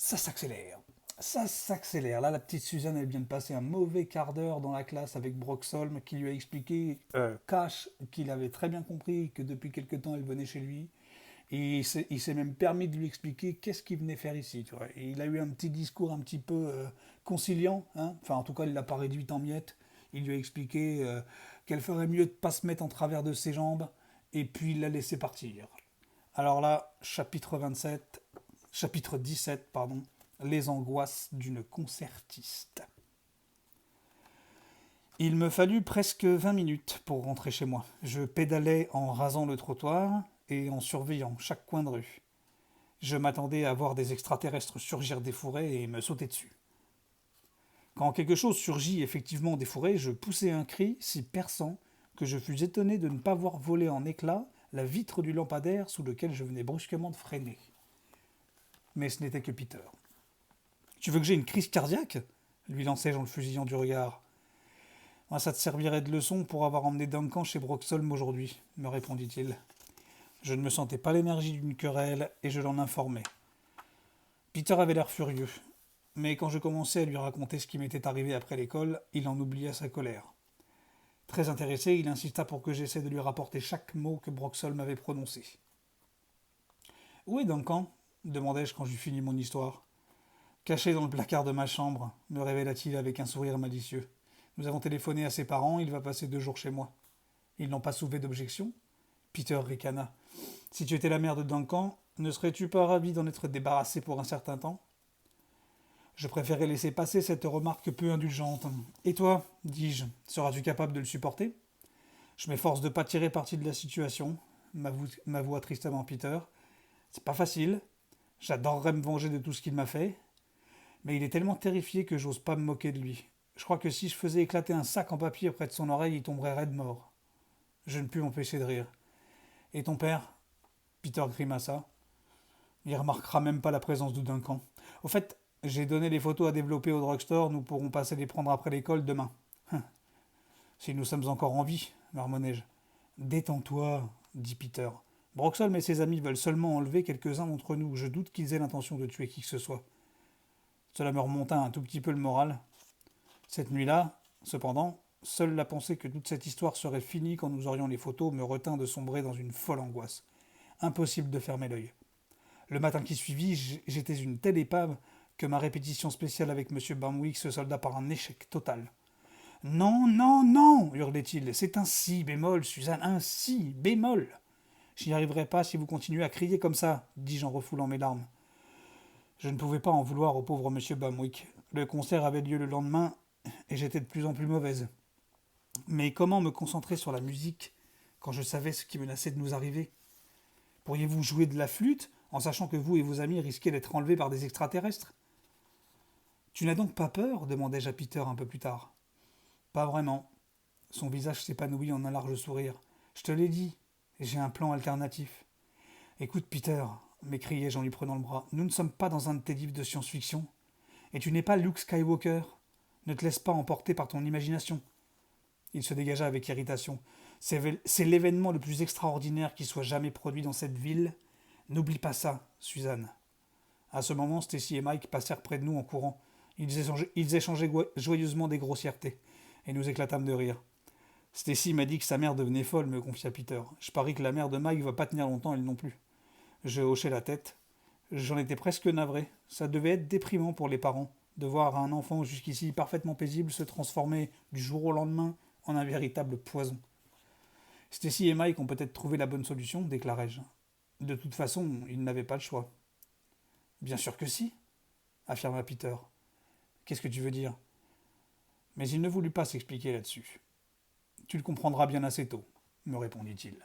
Ça s'accélère. Ça s'accélère. Là, la petite Suzanne, elle vient de passer un mauvais quart d'heure dans la classe avec Broxholm qui lui a expliqué, cash, qu'il avait très bien compris que depuis quelque temps, elle venait chez lui. Et il s'est même permis de lui expliquer qu'est-ce qu'il venait faire ici. Tu vois. Et il a eu un petit discours un petit peu conciliant. Hein. Enfin, en tout cas, il ne l'a pas réduite en miettes. Il lui a expliqué qu'elle ferait mieux de ne pas se mettre en travers de ses jambes. Et puis, il l'a laissé partir. Alors là, chapitre 17, pardon, les angoisses d'une concertiste. Il me fallut presque 20 minutes pour rentrer chez moi. Je pédalais en rasant le trottoir et en surveillant chaque coin de rue. Je m'attendais à voir des extraterrestres surgir des fourrés et me sauter dessus. Quand quelque chose surgit effectivement des fourrés, je poussai un cri si perçant que je fus étonné de ne pas voir voler en éclats la vitre du lampadaire sous lequel je venais brusquement de freiner. Mais ce n'était que Peter. Tu veux que j'aie une crise cardiaque lui lançai-je en le fusillant du regard. Ah, ça te servirait de leçon pour avoir emmené Duncan chez Broxholm aujourd'hui, me répondit-il. Je ne me sentais pas l'énergie d'une querelle et je l'en informai. Peter avait l'air furieux, mais quand je commençais à lui raconter ce qui m'était arrivé après l'école, il en oublia sa colère. Très intéressé, il insista pour que j'essaie de lui rapporter chaque mot que Broxholm avait prononcé. Où est Duncan demandai-je quand j'eus fini mon histoire. Caché dans le placard de ma chambre, me révéla-t-il avec un sourire malicieux. Nous avons téléphoné à ses parents, il va passer 2 jours chez moi. Ils n'ont pas soulevé d'objection. Peter ricana. Si tu étais la mère de Duncan, ne serais-tu pas ravi d'en être débarrassé pour un certain temps? Je préférais laisser passer cette remarque peu indulgente. Et toi, dis-je, seras-tu capable de le supporter? Je m'efforce de ne pas tirer parti de la situation, m'avoua tristement Peter. C'est pas facile. J'adorerais me venger de tout ce qu'il m'a fait, mais il est tellement terrifié que j'ose pas me moquer de lui. Je crois que si je faisais éclater un sac en papier près de son oreille, il tomberait raide mort. Je ne pus m'empêcher de rire. Et ton père? Peter grimaça. Il remarquera même pas la présence de Duncan. Au fait, j'ai donné les photos à développer au drugstore, nous pourrons passer les prendre après l'école demain. Si nous sommes encore en vie, marmonnai-je. Détends-toi, dit Peter. Broxholm et ses amis veulent seulement enlever quelques-uns d'entre nous. Je doute qu'ils aient l'intention de tuer qui que ce soit. Cela me remonta un tout petit peu le moral. Cette nuit-là, cependant, seule la pensée que toute cette histoire serait finie quand nous aurions les photos me retint de sombrer dans une folle angoisse. Impossible de fermer l'œil. Le matin qui suivit, j'étais une telle épave que ma répétition spéciale avec M. Bamwick se solda par un échec total. Non, non, non hurlait-il. C'est un si bémol, Suzanne, un si bémol. Je n'y arriverai pas si vous continuez à crier comme ça, dis-je en refoulant mes larmes. Je ne pouvais pas en vouloir au pauvre M. Bamwick. Le concert avait lieu le lendemain et j'étais de plus en plus mauvaise. Mais comment me concentrer sur la musique quand je savais ce qui menaçait de nous arriver? Pourriez-vous jouer de la flûte en sachant que vous et vos amis risquaient d'être enlevés par des extraterrestres? Tu n'as donc pas peur demandai-je à Peter un peu plus tard. Pas vraiment. Son visage s'épanouit en un large sourire. Je te l'ai dit, j'ai un plan alternatif. Écoute, Peter, m'écriai-je en lui prenant le bras, nous ne sommes pas dans un de tes livres de science-fiction. Et tu n'es pas Luke Skywalker. Ne te laisse pas emporter par ton imagination. Il se dégagea avec irritation. C'est l'événement le plus extraordinaire qui soit jamais produit dans cette ville. N'oublie pas ça, Suzanne. À ce moment, Stacy et Mike passèrent près de nous en courant. Ils échangeaient joyeusement des grossièretés, et nous éclatâmes de rire. Stacy m'a dit que sa mère devenait folle, me confia Peter. Je parie que la mère de Mike va pas tenir longtemps, elle non plus. Je hochai la tête. J'en étais presque navré. Ça devait être déprimant pour les parents, de voir un enfant jusqu'ici parfaitement paisible se transformer du jour au lendemain en un véritable poison. Stacy et Mike ont peut-être trouvé la bonne solution, déclarai-je. De toute façon, ils n'avaient pas le choix. Bien sûr que si, affirma Peter. Qu'est-ce que tu veux dire? Mais il ne voulut pas s'expliquer là-dessus. Tu le comprendras bien assez tôt, me répondit-il.